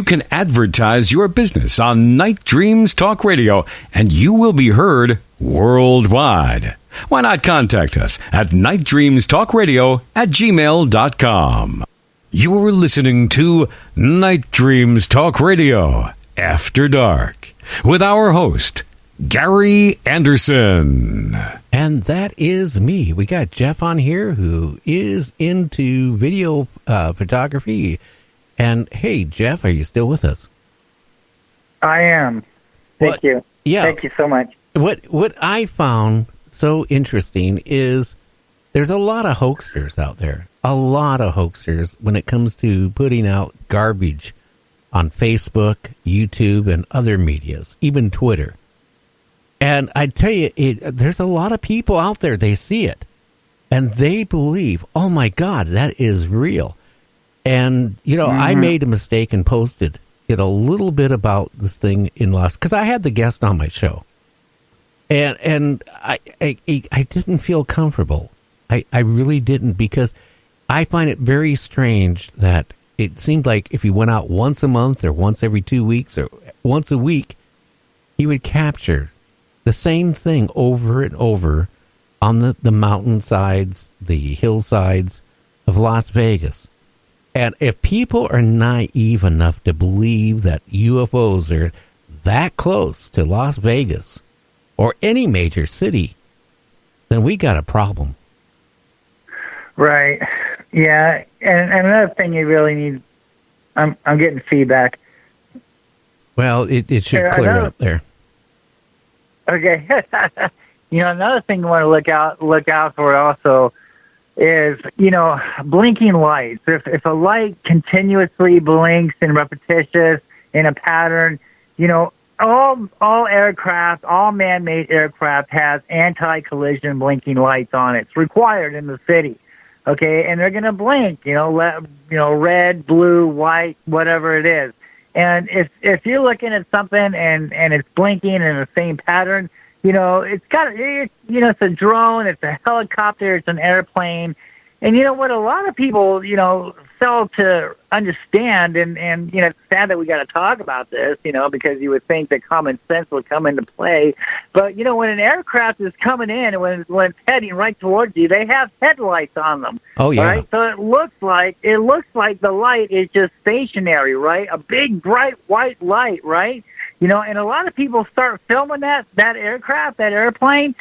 you can advertise your business on Night Dreams Talk Radio, and you will be heard worldwide. Why not contact us at nightdreamstalkradio@gmail.com. You're listening to Night Dreams Talk Radio After Dark with our host, Gary Anderson. And that is me. We got Jeff on here who is into video photography. And hey, Jeff, are you still with us? I am. Thank you. Yeah. Thank you so much. What I found so interesting is there's a lot of hoaxers out there. A lot of hoaxers when it comes to putting out garbage on Facebook, YouTube, and other medias, even Twitter. And I tell you, there's a lot of people out there, they see it, and they believe, oh my God, that is real. And, you know, I made a mistake and posted a little bit about this thing in because I had the guest on my show. And I didn't feel comfortable. I really didn't, because I find it very strange that it seemed like if he went out once a month or once every 2 weeks or once a week, he would capture the same thing over and over on the mountainsides, the hillsides of Las Vegas. And if people are naive enough to believe that UFOs are that close to Las Vegas or any major city, then we got a problem. Right. Yeah. And another thing you really need, I'm getting feedback. Well, it should clear up there. Okay. Another thing you want to look out for also is, blinking lights. If a light continuously blinks and repetitious in a pattern, all aircraft, all man-made aircraft has anti-collision blinking lights on it. It's required in the city. Okay, and they're going to blink, red, blue, white, whatever it is. And if you're looking at something and it's blinking in the same pattern, it's a drone, it's a helicopter, it's an airplane. And you know what? A lot of people, fail to understand, and it's sad that we got to talk about this, because you would think that common sense would come into play. But, when an aircraft is coming in and when it's heading right towards you, they have headlights on them. Oh, yeah. Right? So it looks like the light is just stationary, right? A big, bright, white light, right? And a lot of people start filming that aircraft, that airplane,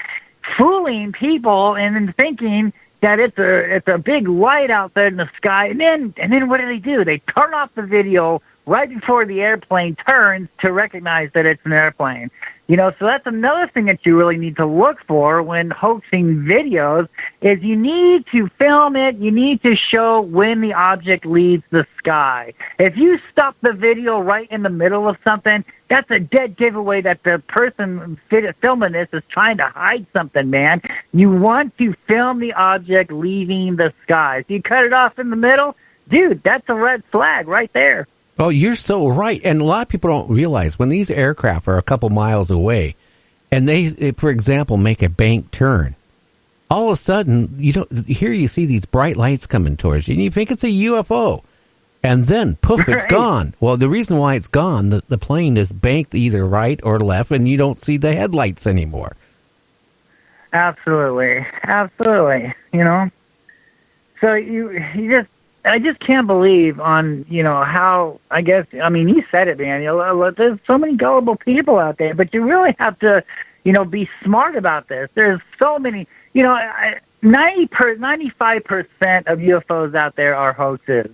fooling people and then thinking that it's a big light out there in the sky, and then what do? They turn off the video right before the airplane turns to recognize that it's an airplane. So that's another thing that you really need to look for when hoaxing videos is you need to film it. You need to show when the object leaves the sky. If you stop the video right in the middle of something, that's a dead giveaway that the person filming this is trying to hide something, man. You want to film the object leaving the sky. If you cut it off in the middle, dude, that's a red flag right there. Oh, you're so right. And a lot of people don't realize when these aircraft are a couple miles away and they, for example, make a bank turn, all of a sudden, you see these bright lights coming towards you and you think it's a UFO. And then, poof, it's gone. Well, the reason why it's gone, the plane is banked either right or left and you don't see the headlights anymore. Absolutely. So I just can't believe on, how, you said it, man. There's so many gullible people out there, but you really have to, be smart about this. There's so many, 95% of UFOs out there are hoaxes.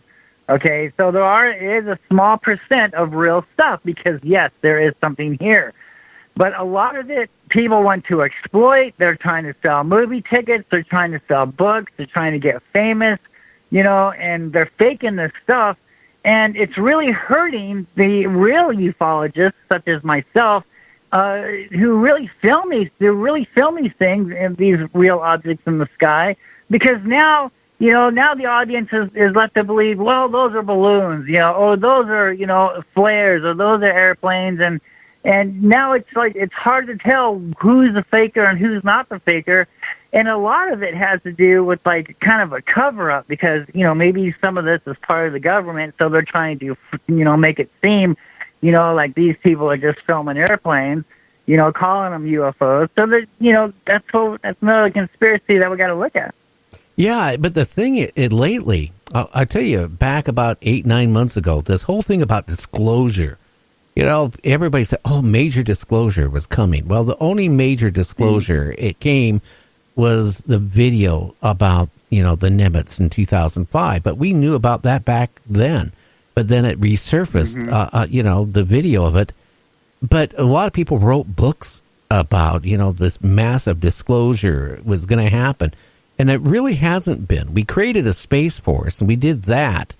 Okay, so there is a small percent of real stuff because, yes, there is something here. But a lot of it, people want to exploit. They're trying to sell movie tickets. They're trying to sell books. They're trying to get famous. And they're faking this stuff, and it's really hurting the real ufologists, such as myself, who really film these things and these real objects in the sky, because now the audience is left to believe, well, those are balloons, or those are, flares, or those are airplanes, and now it's like it's hard to tell who's the faker and who's not the faker. And a lot of it has to do with like kind of a cover up because, maybe some of this is part of the government. So they're trying to, make it seem, like these people are just filming airplanes, calling them UFOs. So that, that's another conspiracy that we got to look at. Yeah. But the thing lately, I tell you, back about 8-9 months ago, this whole thing about disclosure, everybody said, major disclosure was coming. Well, the only major disclosure it came was the video about, the Nimitz in 2005. But we knew about that back then. But then it resurfaced, the video of it. But a lot of people wrote books about, this massive disclosure was going to happen. And it really hasn't been. We created a Space Force, and we did that.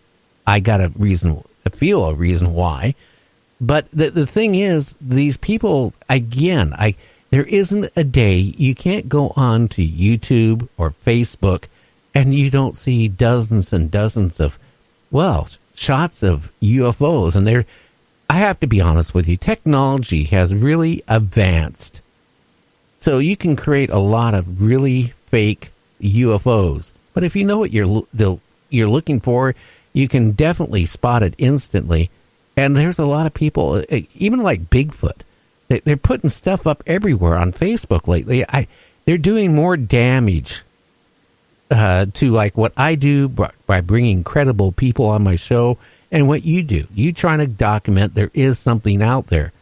I feel a reason why. But the thing is, these people, again, there isn't a day you can't go on to YouTube or Facebook and you don't see dozens and dozens of, shots of UFOs. And I have to be honest with you, technology has really advanced. So you can create a lot of really fake UFOs. But if you know what you're looking for, you can definitely spot it instantly. And there's a lot of people, even like Bigfoot, they're putting stuff up everywhere on Facebook lately. They're doing more damage to like what I do by bringing credible people on my show and what you do. You trying to document there is something out there.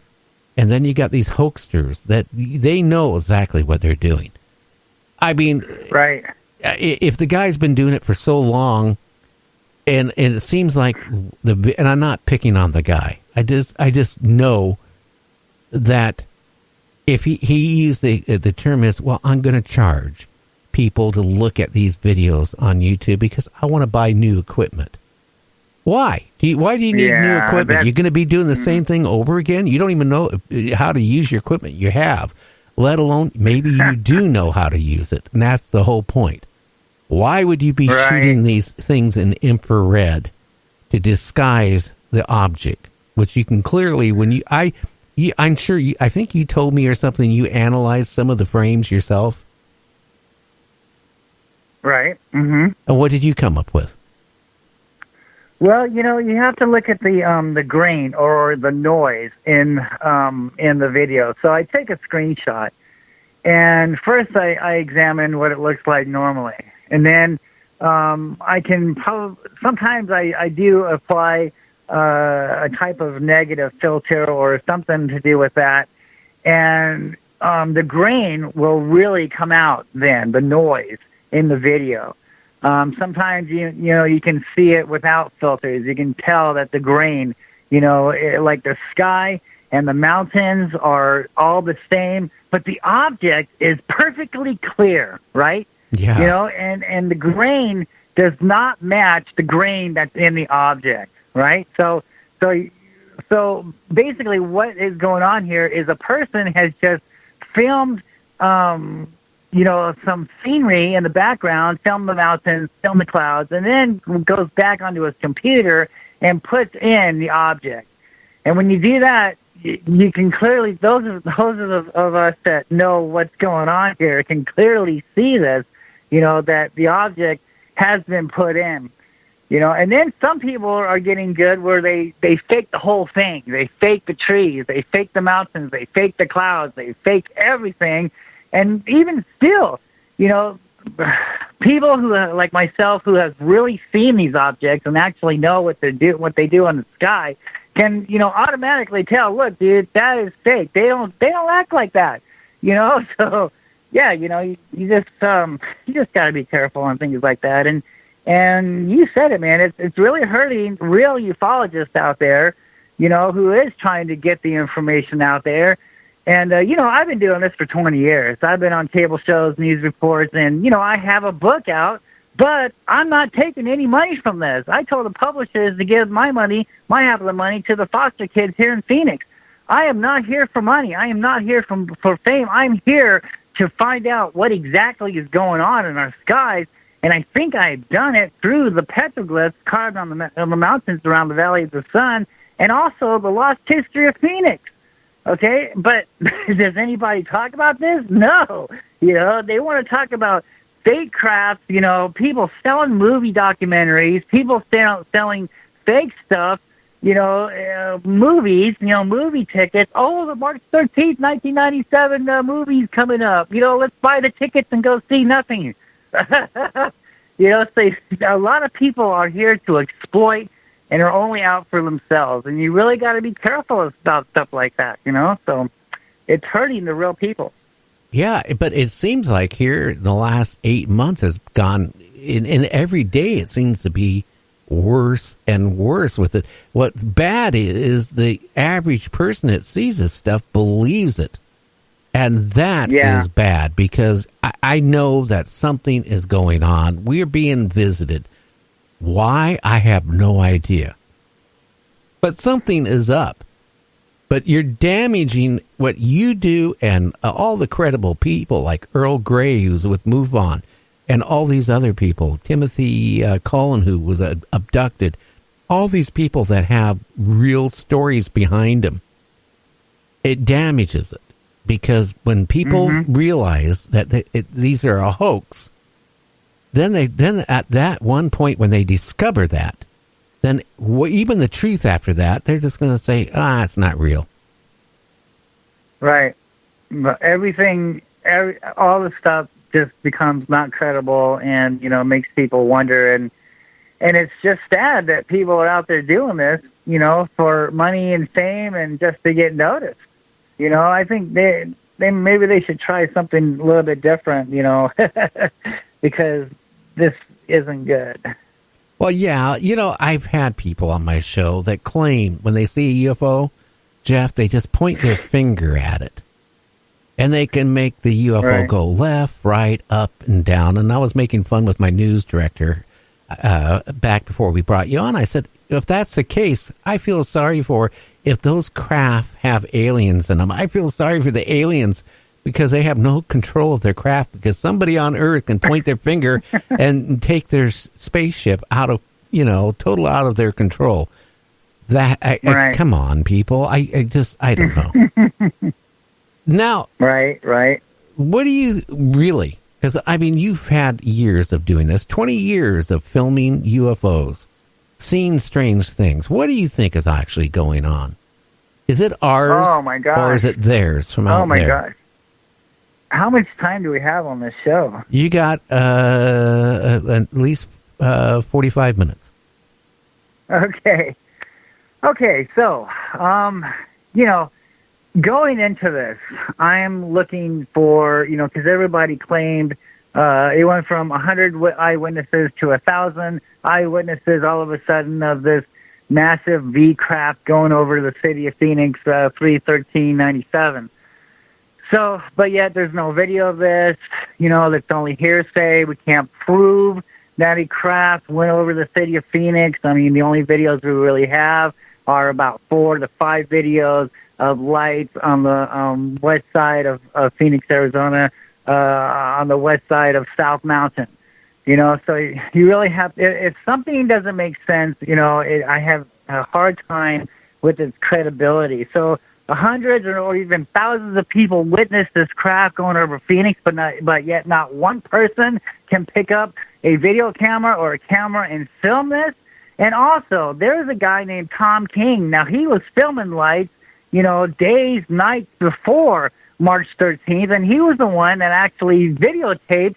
And then you got these hoaxers that they know exactly what they're doing. I mean, right. If the guy's been doing it for so long, and it seems like and I'm not picking on the guy. I just know that if he used the term is, I'm going to charge people to look at these videos on YouTube because I want to buy new equipment. Why? Why do you need new equipment? You're going to be doing the same thing over again? You don't even know how to use your equipment you have, let alone maybe you do know how to use it. And that's the whole point. Why would you be shooting these things in infrared to disguise the object, which you can clearly, I'm sure I think you told me or something, you analyzed some of the frames yourself. Right. Mm-hmm. And what did you come up with? Well, you have to look at the grain or the noise in the video. So I take a screenshot, and first I examine what it looks like normally, and then I can sometimes I do apply a type of negative filter or something to do with that, and the grain will really come out then, the noise in the video. Sometimes you can see it without filters. You can tell that the grain, like the sky and the mountains are all the same, but the object is perfectly clear, right? Yeah. And the grain does not match the grain that's in the object, right? So basically what is going on here is a person has just filmed some scenery in the background, film the mountains, film the clouds, and then goes back onto his computer and puts in the object. And when you do that, you can clearly, those of us that know what's going on here can clearly see this, that the object has been put in. And then some people are getting good where they fake the whole thing. They fake the trees, they fake the mountains, they fake the clouds, they fake everything. And even still, people who like myself who have really seen these objects and actually know what they do on the sky can, automatically tell, look, dude, that is fake. They don't act like that, So yeah, you just got to be careful on things like that. And you said it, man. It's really hurting real ufologists out there, who is trying to get the information out there. And, I've been doing this for 20 years. I've been on cable shows, news reports, and, I have a book out, but I'm not taking any money from this. I told the publishers to give my half of the money to the foster kids here in Phoenix. I am not here for money. I am not here for fame. I'm here to find out what exactly is going on in our skies. And I think I've done it through the petroglyphs carved on the mountains around the Valley of the Sun and also the lost history of Phoenix. Okay, but does anybody talk about this? No. They want to talk about fake crafts, people selling movie documentaries, people selling fake stuff, movies, movie tickets. Oh, the March 13th, 1997 movie's coming up. Let's buy the tickets and go see nothing. So a lot of people are here to exploit and are only out for themselves. And you really got to be careful about stuff like that, So it's hurting the real people. Yeah, but it seems like here the last 8 months has gone, in every day it seems to be worse and worse with it. What's bad is the average person that sees this stuff believes it. And that is bad, because I know that something is going on. We're being visited. Why? I have no idea. But something is up. But you're damaging what you do and all the credible people like Earl Grey, who's with Move On, and all these other people, Timothy Cullen, who was abducted, all these people that have real stories behind them. It damages it, because when people realize that these are a hoax, then at that one point when they discover that, then even the truth after that, they're just going to say, it's not real. Right. But all the stuff just becomes not credible and, makes people wonder. And it's just sad that people are out there doing this, for money and fame and just to get noticed. I think maybe they should try something a little bit different, because this isn't good. Well, yeah, I've had people on my show that claim when they see a UFO, Jeff, they just point their finger at it. And they can make the UFO go left, right, up, and down. And I was making fun with my news director back before we brought you on. I said, if that's the case, I feel sorry for if those craft have aliens in them. I feel sorry for the aliens because they have no control of their craft, because somebody on Earth can point their finger and take their spaceship out of, total out of their control. Come on, people. I don't know. Now, right. What do you really, because you've had years of doing this, 20 years of filming UFOs, seeing strange things. What do you think is actually going on? Is it ours? Oh my gosh. Or is it theirs from out there? Oh my gosh. How much time do we have on this show? You got at least 45 minutes. Okay, so, going into this, I'm looking for, because everybody claimed it went from 100 eyewitnesses to 1,000 eyewitnesses all of a sudden of this massive V craft going over the city of Phoenix, 3/13/97. So, but yet there's no video of this, that's only hearsay. We can't prove that a craft went over the city of Phoenix. The only videos we really have are about 4 to 5 videos of lights on the west side of Phoenix, Arizona, on the west side of South Mountain. So you really have, if something doesn't make sense, I have a hard time with its credibility. So hundreds or even thousands of people witnessed this craft going over Phoenix, but yet not one person can pick up a video camera or a camera and film this. And also, there's a guy named Tom King. Now, he was filming lights, days, nights before March 13th, and he was the one that actually videotaped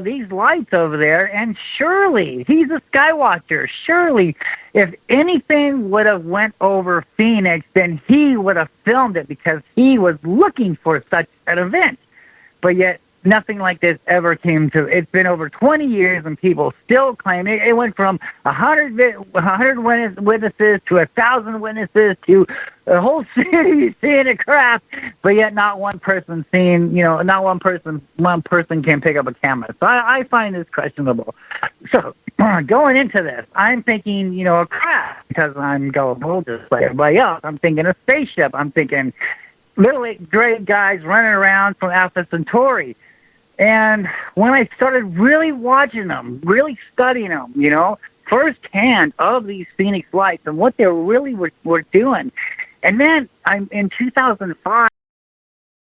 these lights over there. And surely, he's a skywatcher. Surely, if anything would have went over Phoenix, then he would have filmed it, because he was looking for such an event. But yet, nothing like this ever came to. It's been over 20 years, and people still claim it. It went from 100 witnesses to 1,000 witnesses to the whole city seeing a craft, but yet not one person seeing. Not one person can pick up a camera. So I find this questionable. So going into this, I'm thinking, a craft, because I'm gullible just like everybody else. I'm thinking a spaceship. I'm thinking little gray guys running around from Alpha Centauri. And when I started really watching them, really studying them, firsthand of these Phoenix lights and what they really were doing, And then I'm in 2005.